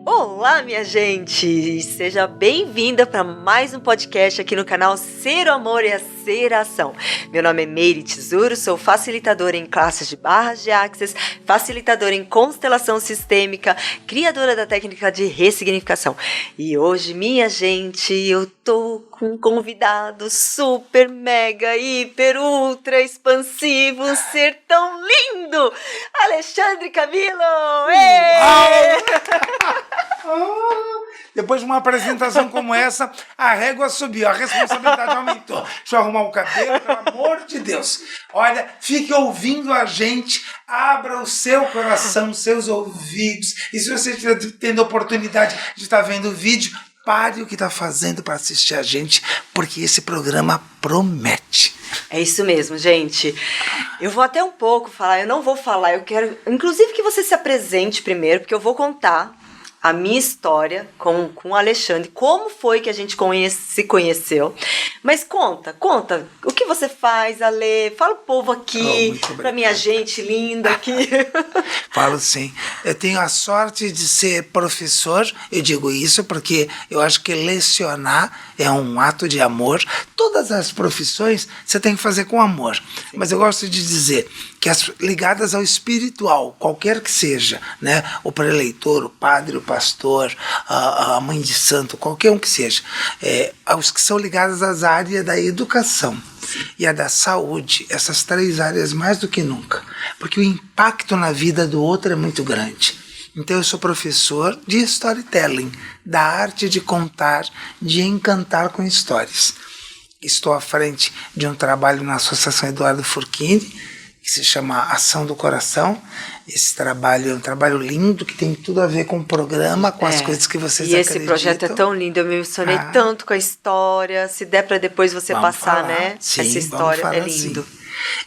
Olá, minha gente! Seja bem-vinda para mais um podcast aqui no canal Ser o Amor e a Ser a Ação. Meu nome é Meire Tesouro, sou facilitadora em classes de barras de Access, facilitadora em constelação sistêmica, criadora da técnica de ressignificação. E hoje, minha gente, eu tô com um convidado super, mega, hiper, ultra expansivo, um ser tão lindo! Alexandre Camilo! Depois de uma apresentação como essa, a régua subiu, a responsabilidade aumentou. Deixa eu arrumar o cabelo, pelo amor de Deus. Olha, fique ouvindo a gente, abra o seu coração, os seus ouvidos. E se você estiver tendo oportunidade de estar vendo o vídeo, pare o que está fazendo para assistir a gente, porque esse programa promete. É isso mesmo, gente. Eu vou até um pouco falar, eu não vou falar, eu quero, inclusive, que você se apresente primeiro, porque eu vou contar a minha história com o Alexandre, como foi que a gente se conheceu. Mas conta, o que você faz, Ale? Fala o povo aqui, pra minha gente linda aqui. Falo sim. Eu tenho a sorte de ser professor, eu digo isso porque eu acho que lecionar é um ato de amor. Todas as profissões você tem que fazer com amor. Sim. Mas eu gosto de dizer que as ligadas ao espiritual, qualquer que seja, né? O preleitor, o padre, o pastor, a mãe de santo, qualquer um que seja, os que são ligados às áreas da educação e a da saúde, essas três áreas mais do que nunca, porque o impacto na vida do outro é muito grande. Então eu sou professor de storytelling, da arte de contar, de encantar com histórias. Estou à frente de um trabalho na Associação Eduardo Furquini, que se chama Ação do Coração. Esse trabalho é um trabalho lindo, que tem tudo a ver com o programa, com as coisas que vocês acreditam. E esse projeto é tão lindo, eu me emocionei tanto com a história. Se der para depois você passar, falar, né? Sim, essa história é lindo.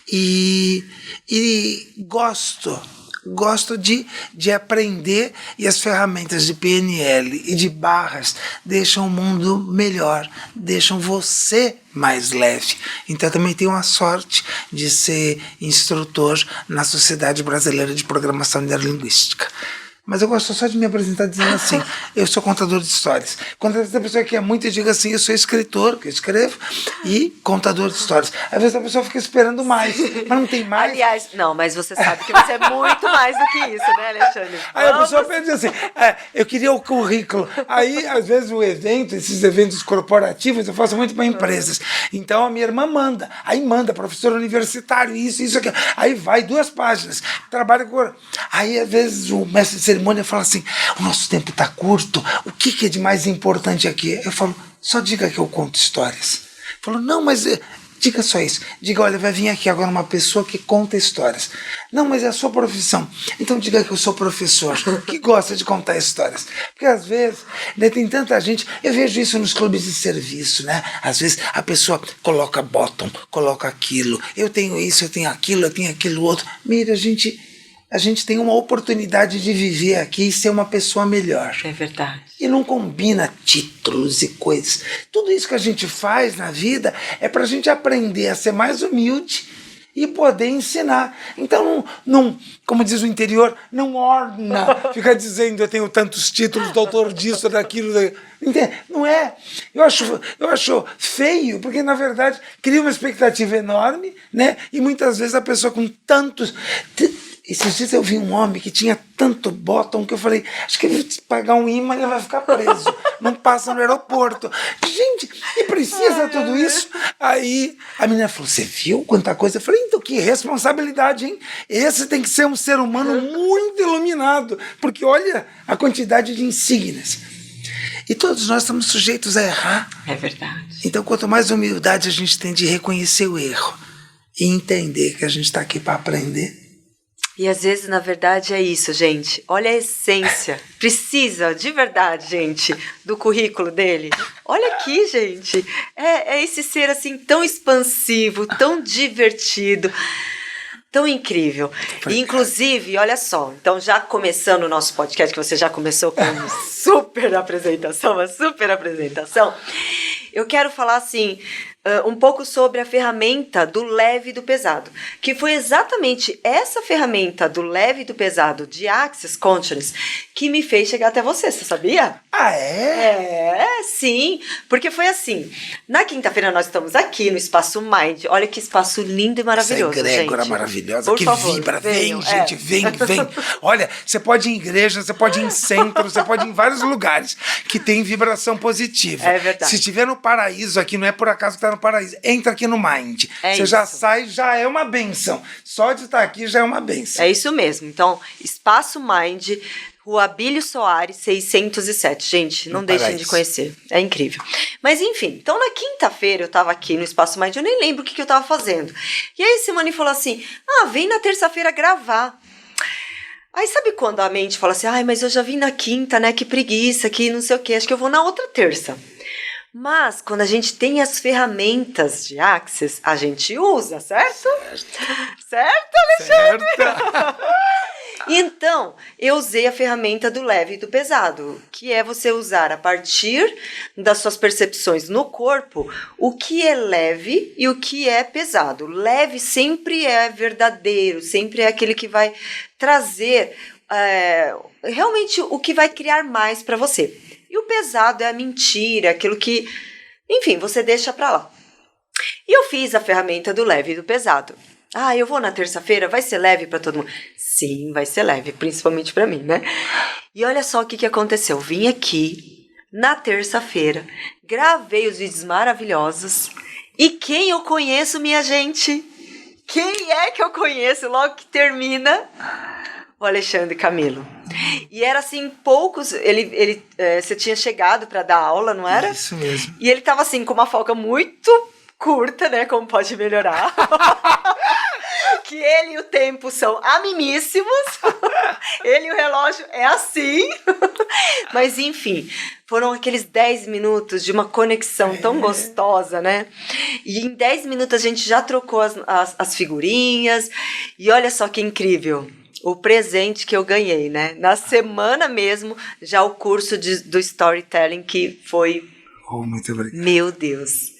Sim. E gosto de aprender, e as ferramentas de PNL e de barras deixam o mundo melhor, deixam você mais leve. Então eu também tenho a sorte de ser instrutor na Sociedade Brasileira de Programação Neurolinguística. Mas eu gosto só de me apresentar dizendo assim, eu sou contador de histórias. Quando a pessoa quer muito, eu digo assim, eu sou escritor, que eu escrevo, e contador de histórias. Às vezes a pessoa fica esperando mais, mas não tem mais. Aliás, não, mas você sabe que você é muito mais do que isso, né, Alexandre? Aí a pessoa pensa assim, eu queria o currículo. Aí, às vezes, o evento, esses eventos corporativos, eu faço muito para empresas. Então, a minha irmã manda. Aí manda, professor universitário, isso, aquilo. Aí vai 2 páginas. Trabalha com... Aí, às vezes, o mestre de cerimônia fala assim, o nosso tempo está curto, o que é de mais importante aqui? Eu falo, só diga que eu conto histórias. Falou, não, mas... Diga só isso. Diga, olha, vai vir aqui agora uma pessoa que conta histórias. Não, mas é a sua profissão. Então diga que eu sou professor, que gosta de contar histórias. Porque às vezes, né, tem tanta gente, eu vejo isso nos clubes de serviço, né? Às vezes a pessoa coloca bottom, coloca aquilo. Eu tenho isso, eu tenho aquilo outro. Mira, a gente tem uma oportunidade de viver aqui e ser uma pessoa melhor. É verdade. E não combina títulos e coisas. Tudo isso que a gente faz na vida é para a gente aprender a ser mais humilde e poder ensinar. Então, não, como diz o interior, não orna, fica dizendo eu tenho tantos títulos, doutor disso, daquilo. Entende? Não é. Eu acho feio, porque na verdade cria uma expectativa enorme, né? E muitas vezes a pessoa com tantos... Esses dias eu vi um homem que tinha tanto bottom que eu falei, acho que ele vai pagar um imã e ele vai ficar preso. Não passa no aeroporto. Gente, e precisa tudo isso? Aí a menina falou, você viu quanta coisa? Eu falei, então que responsabilidade, hein? Esse tem que ser um ser humano muito iluminado, porque olha a quantidade de insígnias. E todos nós estamos sujeitos a errar. É verdade. Então quanto mais humildade a gente tem de reconhecer o erro e entender que a gente está aqui para aprender. E às vezes, na verdade, é isso, gente. Olha a essência. Precisa, de verdade, gente, do currículo dele. Olha aqui, gente. É esse ser, assim, tão expansivo, tão divertido, tão incrível. E, inclusive, olha só. Então, já começando o nosso podcast, que você já começou com uma super apresentação, eu quero falar assim... um pouco sobre a ferramenta do leve e do pesado, que foi exatamente essa ferramenta do leve e do pesado de Access Consciousness que me fez chegar até você sabia? Ah, é? Sim, porque foi assim, na quinta-feira nós estamos aqui no Espaço Mind, olha que espaço lindo e maravilhoso, essa egrégora gente. maravilhosa, Por que favor, vibra, venham, vem, gente, vem. Olha, você pode ir em igreja, você pode ir em centro, você pode ir em vários lugares que tem vibração positiva. É verdade. Se estiver no paraíso aqui, não é por acaso que está no paraíso, entra aqui no Mind. Você já sai, já é uma bênção. Só de estar aqui já é uma bênção. É isso mesmo. Então, Espaço Mind, Rua Abílio Soares, 607. Gente, não deixem de conhecer. É incrível. Mas, enfim. Então, na quinta-feira, eu tava aqui no Espaço Mind. Eu nem lembro o que eu tava fazendo. E aí, Simone falou assim, vem na terça-feira gravar. Aí, sabe quando a mente fala assim, mas eu já vim na quinta, né? Que preguiça, que não sei o quê. Acho que eu vou na outra terça. Mas, quando a gente tem as ferramentas de Access, a gente usa, certo? Certo, Alexandre? Certo. Então, eu usei a ferramenta do leve e do pesado, que é você usar a partir das suas percepções no corpo o que é leve e o que é pesado. Leve sempre é verdadeiro, sempre é aquele que vai trazer realmente o que vai criar mais para você. E o pesado é a mentira, aquilo que, enfim, você deixa para lá. E eu fiz a ferramenta do leve e do pesado. Eu vou na terça-feira, vai ser leve para todo mundo? Sim, vai ser leve, principalmente para mim, né? E olha só o que aconteceu. Vim aqui na terça-feira, gravei os vídeos maravilhosos. E quem eu conheço, minha gente? Quem é que eu conheço logo que termina? O Alexandre Camilo. E era assim, poucos... você tinha chegado para dar aula, não era? Isso mesmo. E ele tava assim, com uma folga muito curta, né? Como pode melhorar. Que ele e o tempo são amimíssimos. Ele e o relógio é assim. Mas, enfim, foram aqueles 10 minutos de uma conexão tão gostosa, né? E em 10 minutos a gente já trocou as figurinhas. E olha só que incrível. O presente que eu ganhei, né? Na semana mesmo, já o curso do storytelling que foi... muito obrigado. Meu Deus!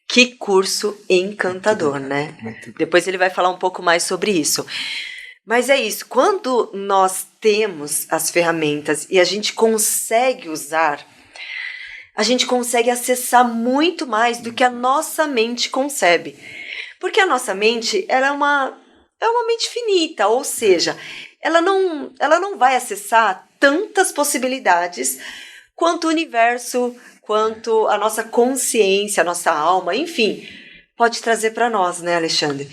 Que curso encantador, né? Depois ele vai falar um pouco mais sobre isso. Mas é isso, quando nós temos as ferramentas e a gente consegue usar, a gente consegue acessar muito mais do que a nossa mente concebe. Porque a nossa mente, ela é uma mente finita, ou seja, ela não vai acessar tantas possibilidades quanto o universo, quanto a nossa consciência, a nossa alma, enfim, pode trazer para nós, né, Alexandre?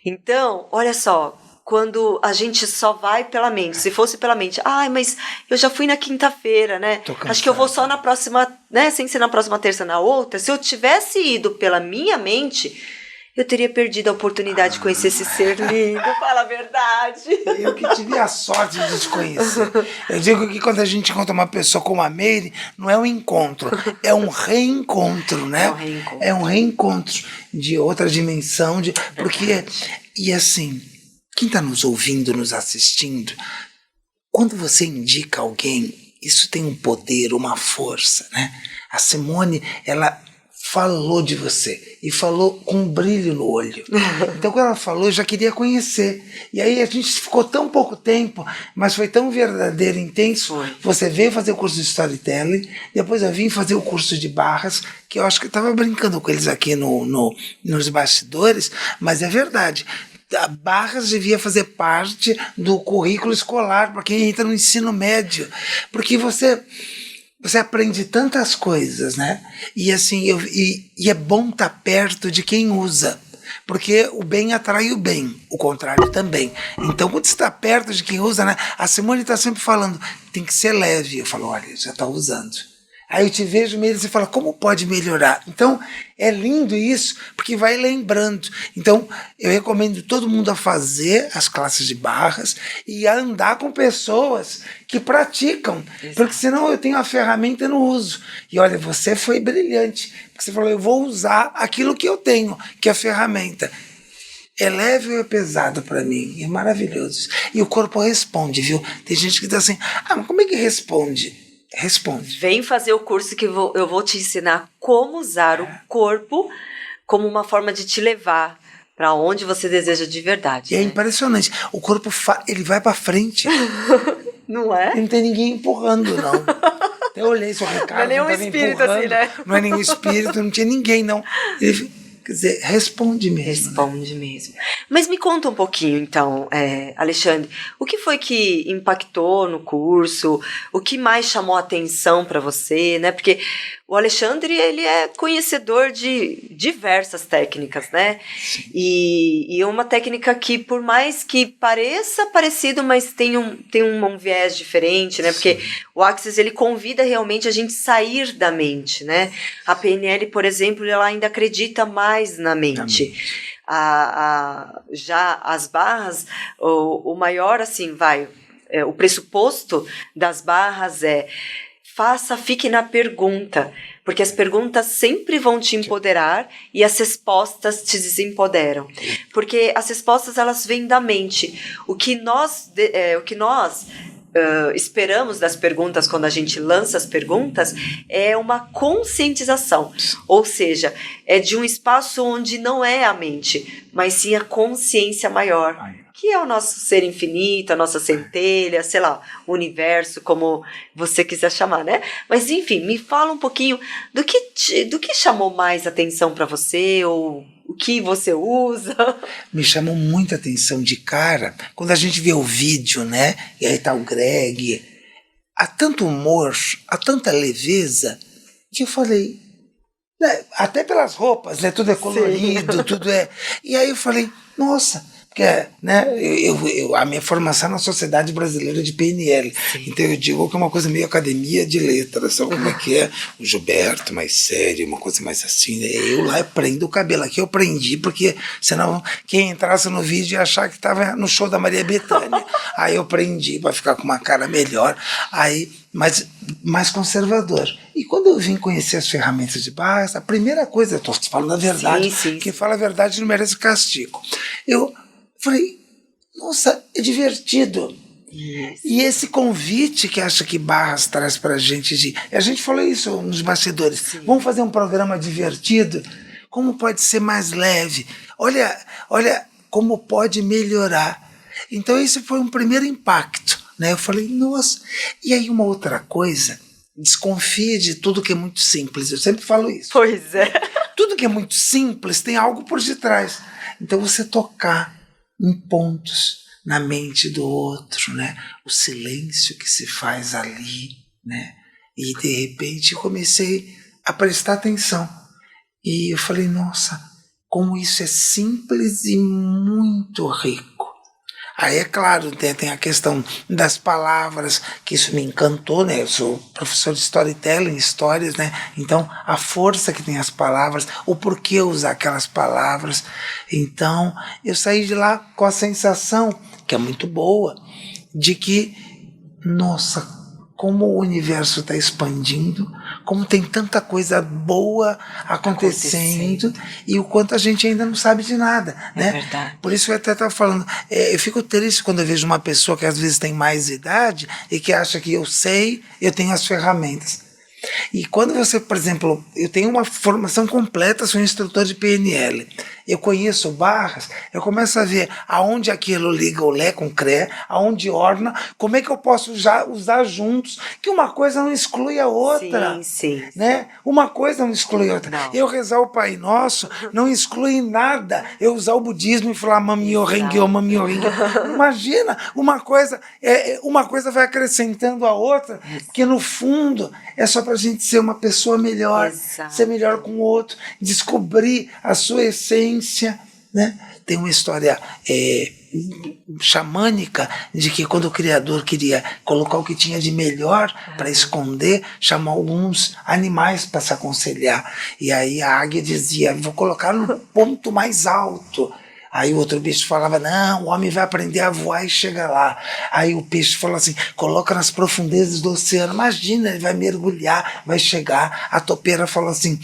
Então, olha só, quando a gente só vai pela mente, se fosse pela mente, mas eu já fui na quinta-feira, né? Acho que eu vou só na próxima, né? Sem ser na próxima terça, na outra. Se eu tivesse ido pela minha mente, eu teria perdido a oportunidade de conhecer esse ser lindo, fala a verdade. Eu que tive a sorte de te conhecer. Eu digo que quando a gente encontra uma pessoa como a Meire, não é um encontro, é um reencontro, né? É um reencontro de outra dimensão, porque, e assim, quem está nos ouvindo, nos assistindo, quando você indica alguém, isso tem um poder, uma força, né? A Simone, ela falou de você e falou com um brilho no olho. Então, quando ela falou, eu já queria conhecer. E aí a gente ficou tão pouco tempo, mas foi tão verdadeiro, intenso. Você veio fazer o curso de storytelling, depois eu vim fazer o curso de barras, que eu acho que eu estava brincando com eles aqui nos bastidores, mas é verdade. A Barras devia fazer parte do currículo escolar para quem entra no ensino médio, porque você aprende tantas coisas, né? E assim, e é bom estar perto de quem usa, porque o bem atrai o bem, o contrário também. Então, quando você está perto de quem usa, né? A Simone está sempre falando, tem que ser leve. Eu falo, olha, já está usando. Aí eu te vejo mesmo e você fala, como pode melhorar? Então, é lindo isso, porque vai lembrando. Então, eu recomendo todo mundo a fazer as classes de barras e a andar com pessoas que praticam. Exato. Porque senão eu tenho a ferramenta e não uso. E olha, você foi brilhante, porque você falou, eu vou usar aquilo que eu tenho, que é a ferramenta. É leve ou é pesado para mim? É maravilhoso. E o corpo responde, viu? Tem gente que diz assim, mas como é que responde? Responde. Vem fazer o curso que eu vou te ensinar como usar o corpo como uma forma de te levar para onde você deseja de verdade. E é né? impressionante. O corpo ele vai para frente. Não é? E não tem ninguém empurrando, não. Até eu olhei, seu Ricardo Não é nenhum não estava espírito empurrando. assim, né? Não é nenhum espírito, não tinha ninguém, não. Ele, quer dizer, responde mesmo. Responde mesmo. Mas me conta um pouquinho, então, Alexandre, o que foi que impactou no curso? O que mais chamou a atenção para você, né? Porque o Alexandre, ele é conhecedor de diversas técnicas, né? E é uma técnica que, por mais que pareça parecido, mas tem um viés diferente, né? Porque o Axis, ele convida realmente a gente sair da mente, né? A PNL, por exemplo, ela ainda acredita mais na mente. Já as barras, o maior, assim, o pressuposto das barras fique na pergunta, porque as perguntas sempre vão te empoderar e as respostas te desempoderam, porque as respostas elas vêm da mente. O que nós esperamos das perguntas quando a gente lança as perguntas é uma conscientização, ou seja, é de um espaço onde não é a mente, mas sim a consciência maior, que é o nosso ser infinito, a nossa centelha, sei lá, o universo, como você quiser chamar, né? Mas enfim, me fala um pouquinho do que chamou mais atenção para você, ou o que você usa. Me chamou muita atenção de cara, quando a gente vê o vídeo, né? E aí tá o Greg, há tanto humor, há tanta leveza, que eu falei, né, até pelas roupas, né? Tudo é colorido, tudo é... E aí eu falei, nossa... Porque, né, a minha formação é na Sociedade Brasileira de PNL. Sim. Então eu digo que é uma coisa meio academia de letras, sabe como é que é? O Gilberto mais sério, uma coisa mais assim, né? Eu lá prendo o cabelo. Aqui eu prendi, porque senão quem entrasse no vídeo ia achar que estava no show da Maria Bethânia. Aí eu prendi para ficar com uma cara melhor, aí, mas mais conservador. E quando eu vim conhecer as ferramentas de barras, a primeira coisa, eu estou falando a verdade, quem fala a verdade não merece castigo. Eu falei, nossa, é divertido. Yes. E esse convite que acha que Barras traz pra gente a gente falou isso nos bastidores. Sim. Vamos fazer um programa divertido? Como pode ser mais leve? Olha como pode melhorar. Então esse foi um primeiro impacto, né? Eu falei, nossa. E aí uma outra coisa, desconfie de tudo que é muito simples. Eu sempre falo isso. Pois é. Tudo que é muito simples tem algo por detrás. Então você tocar em pontos na mente do outro, né? O silêncio que se faz ali, né? E de repente eu comecei a prestar atenção. E eu falei, nossa, como isso é simples e muito rico. Aí é claro, tem a questão das palavras, que isso me encantou, né? Eu sou professor de storytelling, histórias, né? Então, a força que tem as palavras, o porquê usar aquelas palavras. Então, eu saí de lá com a sensação, que é muito boa, de que, nossa, como o universo está expandindo, como tem tanta coisa boa acontecendo e o quanto a gente ainda não sabe de nada, né? É verdade. Por isso eu até estava falando, eu fico triste quando eu vejo uma pessoa que às vezes tem mais idade e que acha que eu tenho as ferramentas. E quando você, por exemplo, eu tenho uma formação completa, sou instrutor de PNL, eu conheço barras, eu começo a ver aonde aquilo liga o Lé com o Cré, aonde orna, como é que eu posso usar juntos, que uma coisa não exclui a outra. Sim. Né? Uma coisa não exclui a outra. Não. Eu rezar o Pai Nosso não exclui nada. Eu usar o budismo e falar Mamyo Rengyo, Mamyo Rengyo. Imagina, uma coisa vai acrescentando a outra, porque no fundo é só para a gente ser uma pessoa melhor, Exato. Ser melhor com o outro, descobrir a sua essência, né? Tem uma história xamânica de que quando o Criador queria colocar o que tinha de melhor para esconder, chamou alguns animais para se aconselhar. E aí a águia dizia, vou colocar no ponto mais alto. Aí o outro bicho falava, não, o homem vai aprender a voar e chega lá. Aí o peixe falou assim, coloca nas profundezas do oceano, imagina, ele vai mergulhar, vai chegar. A topeira falou assim,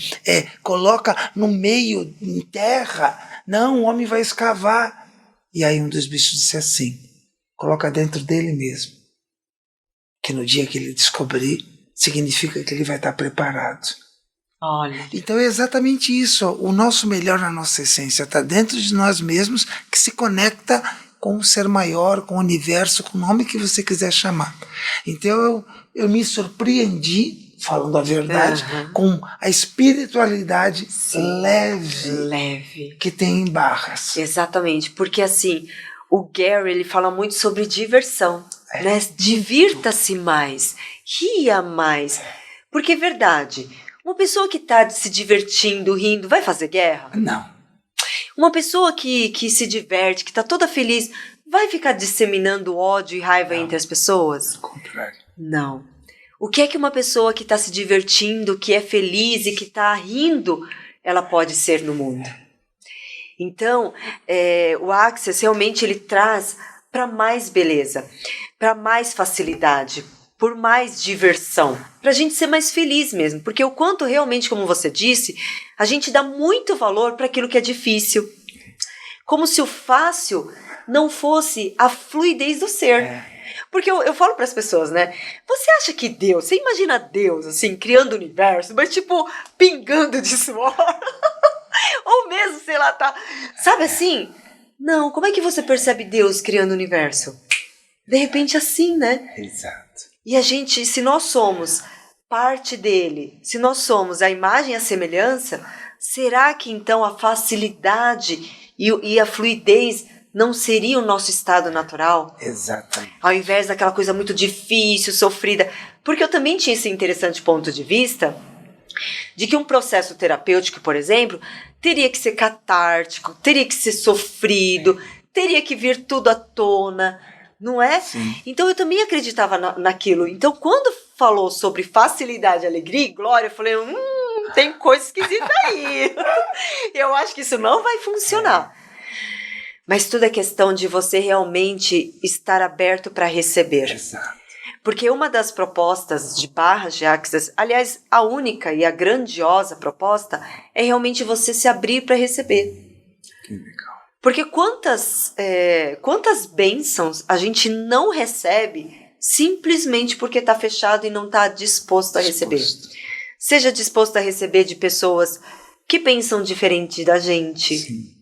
coloca no meio, em terra, não, o homem vai escavar. E aí um dos bichos disse assim, coloca dentro dele mesmo, que no dia que ele descobrir, significa que ele vai estar preparado. Olha. Então é exatamente isso. O nosso melhor, a nossa essência, está dentro de nós mesmos, que se conecta com o ser maior, com o universo, com o nome que você quiser chamar. Então eu me surpreendi, falando a verdade, com a espiritualidade leve que tem em Barras. Exatamente, porque assim, o Gary, ele fala muito sobre diversão, né? Divirta-se mais, ria mais, porque é verdade, uma pessoa que está se divertindo, rindo, vai fazer guerra? Não. Uma pessoa que se diverte, que está toda feliz, vai ficar disseminando ódio e raiva entre as pessoas? Ao contrário. Não. O que é que uma pessoa que está se divertindo, que é feliz e que está rindo, ela pode ser no mundo? Então, o Access realmente ele traz para mais beleza, para mais facilidade, por mais diversão, para a gente ser mais feliz mesmo, porque o quanto realmente, como você disse, a gente dá muito valor para aquilo que é difícil, como se o fácil não fosse a fluidez do ser. Porque eu falo para as pessoas, né? Você acha que Deus, você imagina Deus assim, criando o universo, mas tipo, pingando de suor? Ou mesmo, sei lá, tá. Sabe assim? Não, como é que você percebe Deus criando o universo? De repente assim, né? Exato. E a gente, se nós somos parte dele, se nós somos a imagem e a semelhança, será que então a facilidade e a fluidez não seria o nosso estado natural? Exatamente. Ao invés daquela coisa muito difícil, sofrida. Porque eu também tinha esse interessante ponto de vista de que um processo terapêutico, por exemplo, teria que ser catártico, teria que ser sofrido, teria que vir tudo à tona, não é? Sim. Então eu também acreditava naquilo. Então quando falou sobre facilidade, alegria e glória, eu falei, tem coisa esquisita aí. Eu acho que isso não vai funcionar. Mas tudo é questão de você realmente estar aberto para receber. Exato. Porque uma das propostas de Barras de Access, aliás, a única e a grandiosa proposta, é realmente você se abrir para receber. Que legal. Porque quantas bênçãos a gente não recebe simplesmente porque está fechado e não está disposto a receber. Seja disposto a receber de pessoas que pensam diferente da gente. Sim.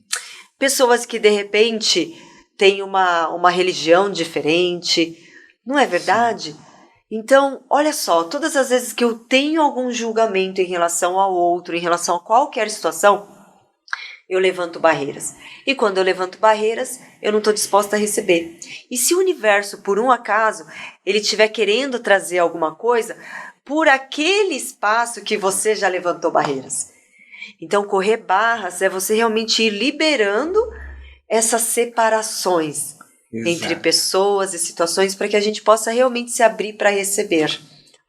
Pessoas que, de repente, têm uma religião diferente. Não é verdade? Sim. Então, olha só, todas as vezes que eu tenho algum julgamento em relação ao outro, em relação a qualquer situação, eu levanto barreiras. E quando eu levanto barreiras, eu não estou disposta a receber. E se o universo, por um acaso, ele estiver querendo trazer alguma coisa, por aquele espaço que você já levantou barreiras. Então, correr barras é você realmente ir liberando essas separações. Exato. Entre pessoas e situações para que a gente possa realmente se abrir para receber.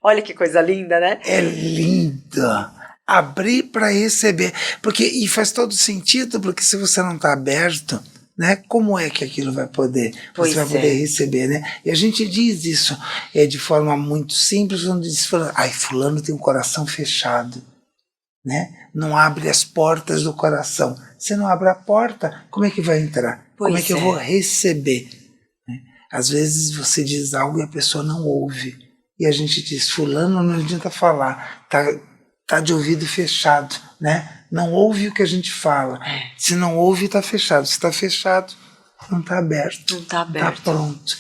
Olha que coisa linda, né? É linda. Abrir para receber. E faz todo sentido, porque se você não está aberto, né, como é que aquilo vai poder? Você vai poder receber, né? E a gente diz isso de forma muito simples, quando diz, fulano tem um coração fechado. Né? Não abre as portas do coração. Se não abre a porta, como é que vai entrar? Como é que eu vou receber? Né? Às vezes você diz algo e a pessoa não ouve. E a gente diz, fulano não adianta falar, tá de ouvido fechado. Né? Não ouve o que a gente fala. Se não ouve, está fechado. Se está fechado, não está aberto. Não está aberto. Está pronto.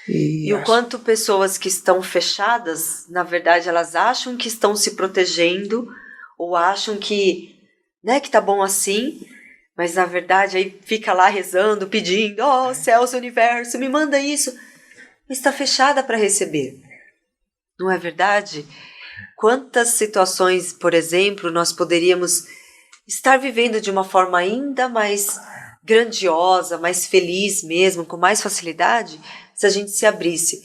E o quanto pessoas que estão fechadas, na verdade, elas acham que estão se protegendo, ou acham que, né, que tá bom assim, mas na verdade aí fica lá rezando, pedindo, céus, universo, me manda isso, mas está fechada para receber, não é verdade? Quantas situações, por exemplo, nós poderíamos estar vivendo de uma forma ainda mais grandiosa, mais feliz mesmo, com mais facilidade, se a gente se abrisse.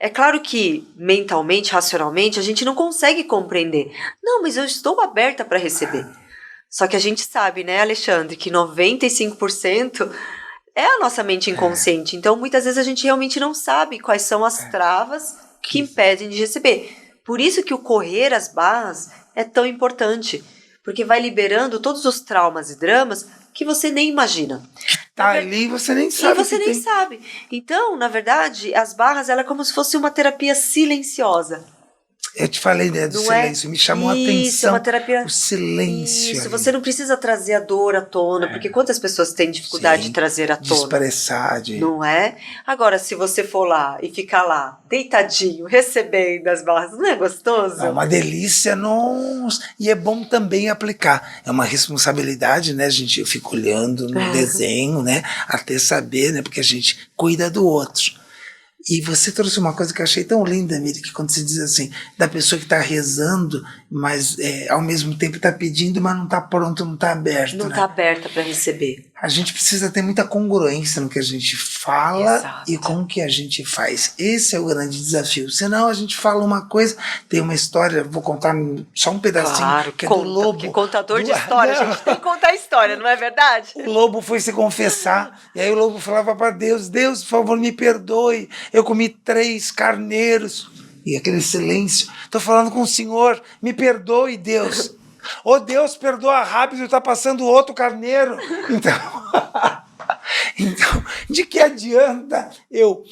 É claro que mentalmente, racionalmente, a gente não consegue compreender. Não, mas eu estou aberta para receber. Só que a gente sabe, né, Alexandre, que 95% é a nossa mente inconsciente. Então, muitas vezes a gente realmente não sabe quais são as travas que impedem de receber. Por isso que o correr as barras é tão importante. Porque vai liberando todos os traumas e dramas que você nem imagina. Tá ali e você nem sabe. E você nem sabe. Então, na verdade, as barras ela é como se fosse uma terapia silenciosa. Eu te falei, né, do Não silêncio, me chamou a Isso, é atenção uma terapia. o silêncio. Isso, ali. você não precisa trazer a dor à tona, porque quantas pessoas têm dificuldade Sim, de trazer à de tona? expressar, Não é? Agora, se você for lá e ficar lá, deitadinho, recebendo as barras, não é gostoso? É uma delícia, nossa. E é bom também aplicar. É uma responsabilidade, né, gente? Eu fico olhando no desenho, né, até saber, né, porque a gente cuida do outro. E você trouxe uma coisa que eu achei tão linda, Miri, que quando você diz assim, da pessoa que está rezando, mas ao mesmo tempo está pedindo, mas não está pronto, não está aberto. Não né? está aberta para receber. A gente precisa ter muita congruência no que a gente fala Exato. e com o que a gente faz. Esse é o grande desafio. Senão a gente fala uma coisa, tem uma história, vou contar só um pedacinho, Claro, que é conta, do lobo. porque contador de história, a gente tem que contar a história, não é verdade? O lobo foi se confessar, e aí o lobo falava para Deus, Deus, por favor, me perdoe, eu comi 3 carneiros. E aquele silêncio, estou falando com o Senhor, me perdoe, Deus. Ô Deus, perdoa rápido, está passando outro carneiro. Então, de que adianta eu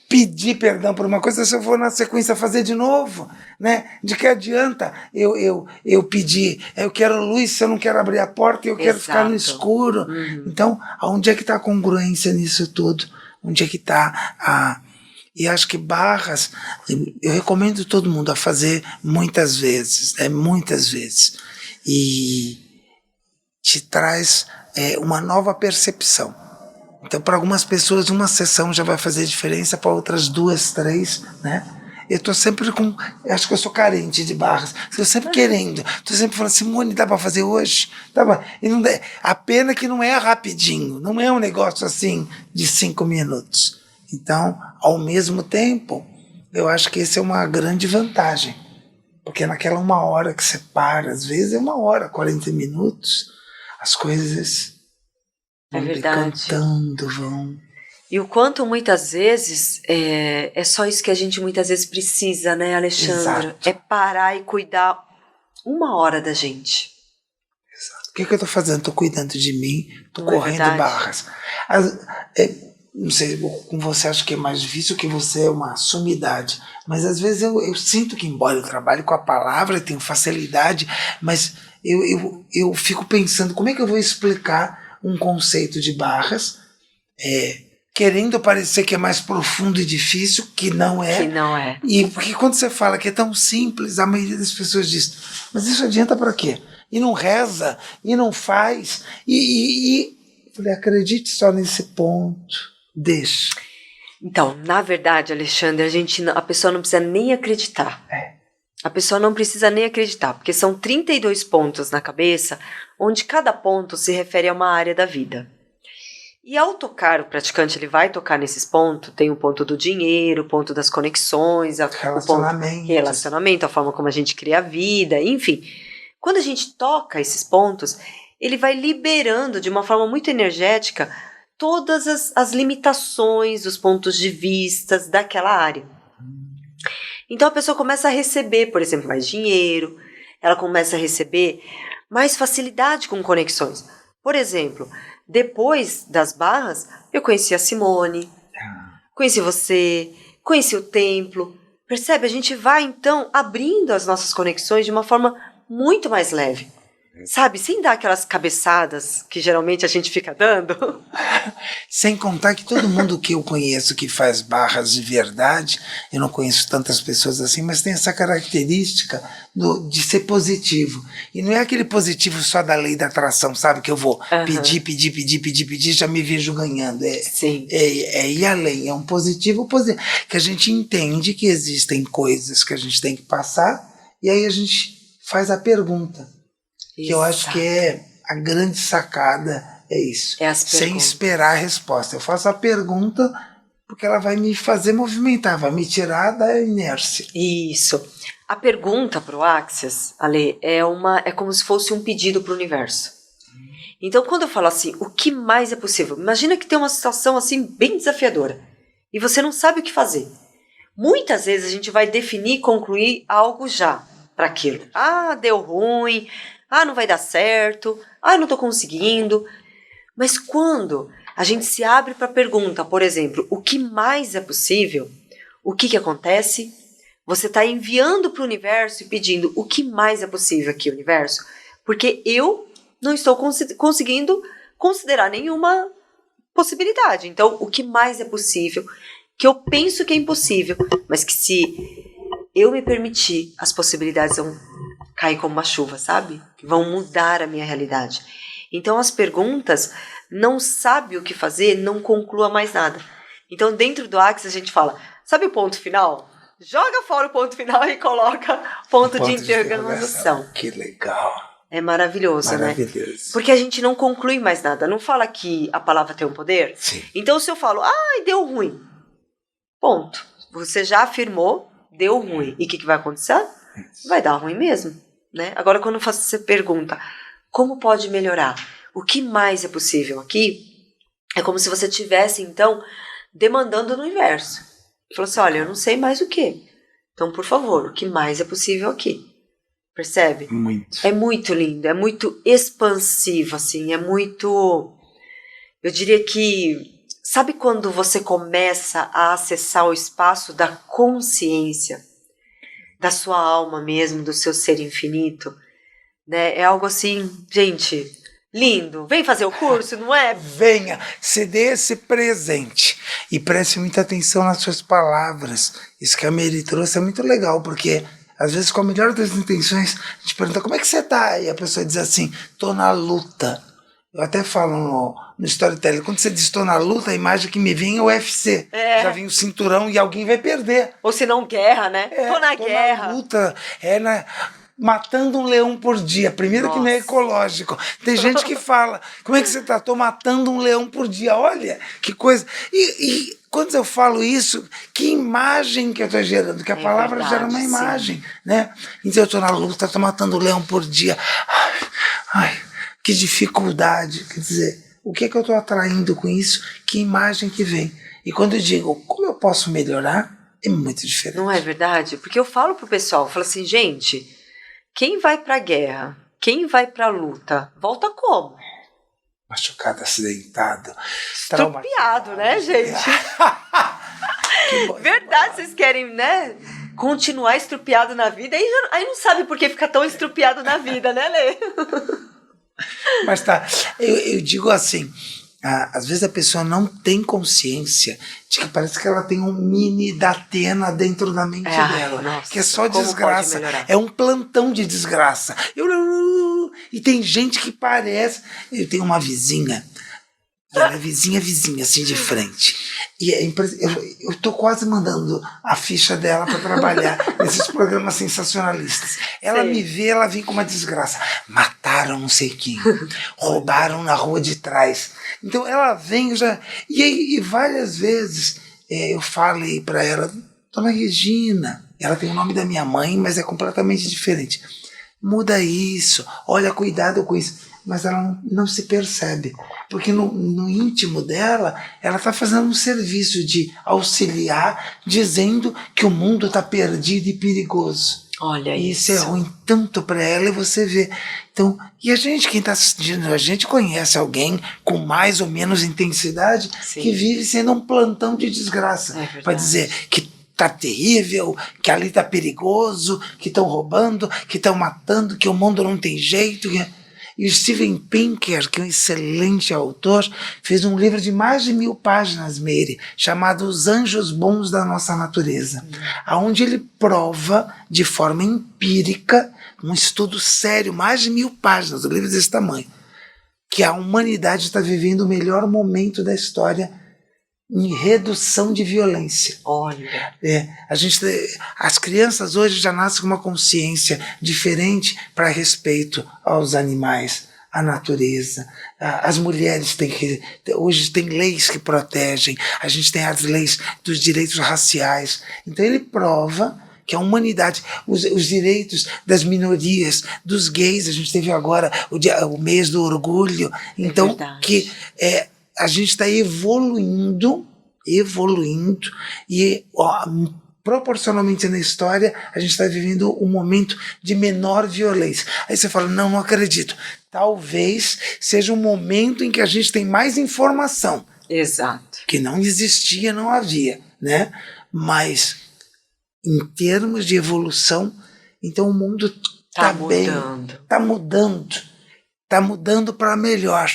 pedir perdão por uma coisa se eu for na sequência fazer de novo, né? De que adianta eu pedir, eu quero luz se eu não quero abrir a porta, eu quero ficar no escuro. Então, onde é que está a congruência nisso tudo? Onde é que está a... E acho que barras, eu recomendo todo mundo a fazer muitas vezes, né? Muitas vezes. E te traz uma nova percepção. Então, para algumas pessoas, uma sessão já vai fazer diferença, para outras 2, 3, né? Eu estou sempre com... Acho que eu sou carente de barras. Estou sempre querendo. Estou sempre falando, Simone, dá para fazer hoje? Dá pra... E não dá... A pena é que não é rapidinho. Não é um negócio assim de 5 minutos. Então, ao mesmo tempo, eu acho que essa é uma grande vantagem. Porque naquela 1 hora que você para, às vezes é 1 hora, 40 minutos, as coisas vão decantando, vão... E o quanto muitas vezes é só isso que a gente muitas vezes precisa, né, Alexandre? Exato. É parar e cuidar 1 hora da gente. Exato. O que eu estou fazendo? Estou cuidando de mim, estou correndo barras. Não sei, com você acho que é mais difícil, que você é uma sumidade, mas às vezes eu sinto que, embora eu trabalhe com a palavra, tenho facilidade, mas eu fico pensando como é que eu vou explicar um conceito de barras, querendo parecer que é mais profundo e difícil, que não é. Que não é. E porque quando você fala que é tão simples, a maioria das pessoas diz, mas isso adianta para quê? E não reza, e não faz, eu falei, acredite só nesse ponto. Deixa. Então, na verdade, Alexandre, a pessoa não precisa nem acreditar. A pessoa não precisa nem acreditar, porque são 32 pontos na cabeça, onde cada ponto se refere a uma área da vida. E ao tocar, o praticante ele vai tocar nesses pontos, tem o ponto do dinheiro, o ponto das conexões, o ponto relacionamento, a forma como a gente cria a vida, enfim. Quando a gente toca esses pontos, ele vai liberando de uma forma muito energética todas as limitações, os pontos de vista daquela área. Então a pessoa começa a receber, por exemplo, mais dinheiro, ela começa a receber mais facilidade com conexões. Por exemplo, depois das barras, eu conheci a Simone, conheci você, conheci o templo. Percebe? A gente vai então abrindo as nossas conexões de uma forma muito mais leve. Sabe, sem dar aquelas cabeçadas que geralmente a gente fica dando. Sem contar que todo mundo que eu conheço que faz barras de verdade, eu não conheço tantas pessoas assim, mas tem essa característica de ser positivo. E não é aquele positivo só da lei da atração, sabe? Que eu vou pedir, já me vejo ganhando. É ir além, é um positivo, que a gente entende que existem coisas que a gente tem que passar, e aí a gente faz a pergunta. Que eu acho que é a grande sacada, é isso. Sem esperar a resposta. Eu faço a pergunta porque ela vai me fazer movimentar, vai me tirar da inércia. Isso. A pergunta para o Access, Ale, é como se fosse um pedido para o universo. Então, quando eu falo assim, o que mais é possível? Imagina que tem uma situação assim bem desafiadora e você não sabe o que fazer. Muitas vezes a gente vai definir e concluir algo já para aquilo. Ah, deu ruim. Ah, não vai dar certo. Ah, não estou conseguindo. Mas quando a gente se abre para a pergunta, por exemplo, o que mais é possível? O que acontece? Você está enviando para o universo e pedindo o que mais é possível aqui, universo, porque eu não estou conseguindo considerar nenhuma possibilidade. Então, o que mais é possível, que eu penso que é impossível, mas que se eu me permitir, as possibilidades vão cair como uma chuva, sabe? Vão mudar a minha realidade. Então, as perguntas, não sabe o que fazer, não conclua mais nada. Então, dentro do Axis, a gente fala, sabe o ponto final? Joga fora o ponto final e coloca ponto de interrogação. Que legal. É maravilhoso, né? Porque a gente não conclui mais nada. Não fala que a palavra tem um poder? Sim. Então, se eu falo, deu ruim. Ponto. Você já afirmou, deu ruim. E o que vai acontecer? Isso. Vai dar ruim mesmo, né? Agora, quando você pergunta, como pode melhorar? O que mais é possível aqui? É como se você estivesse, então, demandando no universo. Falou assim, olha, eu não sei mais o que. Então, por favor, o que mais é possível aqui? Percebe? Muito. É muito lindo, é muito expansivo, assim, é muito... Eu diria que... Sabe quando você começa a acessar o espaço da consciência, da sua alma mesmo, do seu ser infinito? Né? É algo assim, gente, lindo. Vem fazer o curso, não é? Venha, se dê esse presente e preste muita atenção nas suas palavras. Isso que a Mary trouxe é muito legal, porque... Às vezes, com a melhor das intenções, a gente pergunta, como é que você tá? E a pessoa diz assim, tô na luta. Eu até falo no storytelling, quando você diz tô na luta, a imagem que me vem é o UFC. Já vem o cinturão e alguém vai perder. Ou se não, guerra, né? Tô na guerra. Na luta, matando um leão por dia. Primeiro que não é ecológico. Tem gente que fala, como é que você tá? Tô matando um leão por dia. Olha, que coisa. E quando eu falo isso, que imagem que eu estou gerando? Que a palavra verdade, gera uma imagem, sim. Né? Então eu estou na luta, estou matando o leão por dia. Ai, que dificuldade. Quer dizer, o que é que eu estou atraindo com isso? Que imagem que vem? E quando eu digo, como eu posso melhorar? É muito diferente. Não é verdade? Porque eu falo pro pessoal, eu falo assim, gente, quem vai pra guerra, quem vai pra luta, volta como? Machucado, acidentado. Estrupiado, né, gente? Verdade, vocês querem, né, continuar estrupiado na vida, aí não sabe por que fica tão estrupiado na vida, né, Lê? Mas tá, eu digo assim, às vezes a pessoa não tem consciência de que parece que ela tem um mini Datena dentro da mente dela, nossa, que é só desgraça, é um plantão de desgraça. E tem gente que parece... Eu tenho uma vizinha, e ela é vizinha, assim, de frente. E eu tô quase mandando a ficha dela para trabalhar nesses programas sensacionalistas. Ela me vê, ela vem com uma desgraça. Mataram não sei quem, roubaram na rua de trás. Então ela vem já... E várias vezes eu falei para ela, Dona Regina, ela tem o nome da minha mãe, mas é completamente diferente. Muda isso, olha, cuidado com isso. Mas ela não se percebe, porque no íntimo dela, ela está fazendo um serviço de auxiliar, dizendo que o mundo está perdido e perigoso. Olha e isso é ruim tanto para ela, e você vê. Então, e a gente, quem está assistindo, a gente conhece alguém com mais ou menos intensidade, sim, que vive sendo um plantão de desgraça, para dizer que tá terrível, que ali tá perigoso, que estão roubando, que estão matando, que o mundo não tem jeito. E o Steven Pinker, que é um excelente autor, fez um livro de mais de 1000 páginas, Mary, chamado Os Anjos Bons da Nossa Natureza, onde ele prova de forma empírica, um estudo sério, mais de 1000 páginas, o livro desse tamanho, que a humanidade está vivendo o melhor momento da história em redução de violência. Olha. As crianças hoje já nascem com uma consciência diferente para respeito aos animais, à natureza. As mulheres hoje têm leis que protegem, a gente tem as leis dos direitos raciais. Então ele prova que a humanidade, os direitos das minorias, dos gays, a gente teve agora o mês do orgulho, então que a gente está evoluindo e proporcionalmente na história a gente está vivendo um momento de menor violência. Aí você fala, não acredito. Talvez seja um momento em que a gente tem mais informação. Exato. Que não existia, não havia, né? Mas em termos de evolução. Então o mundo está bem, está mudando para melhor.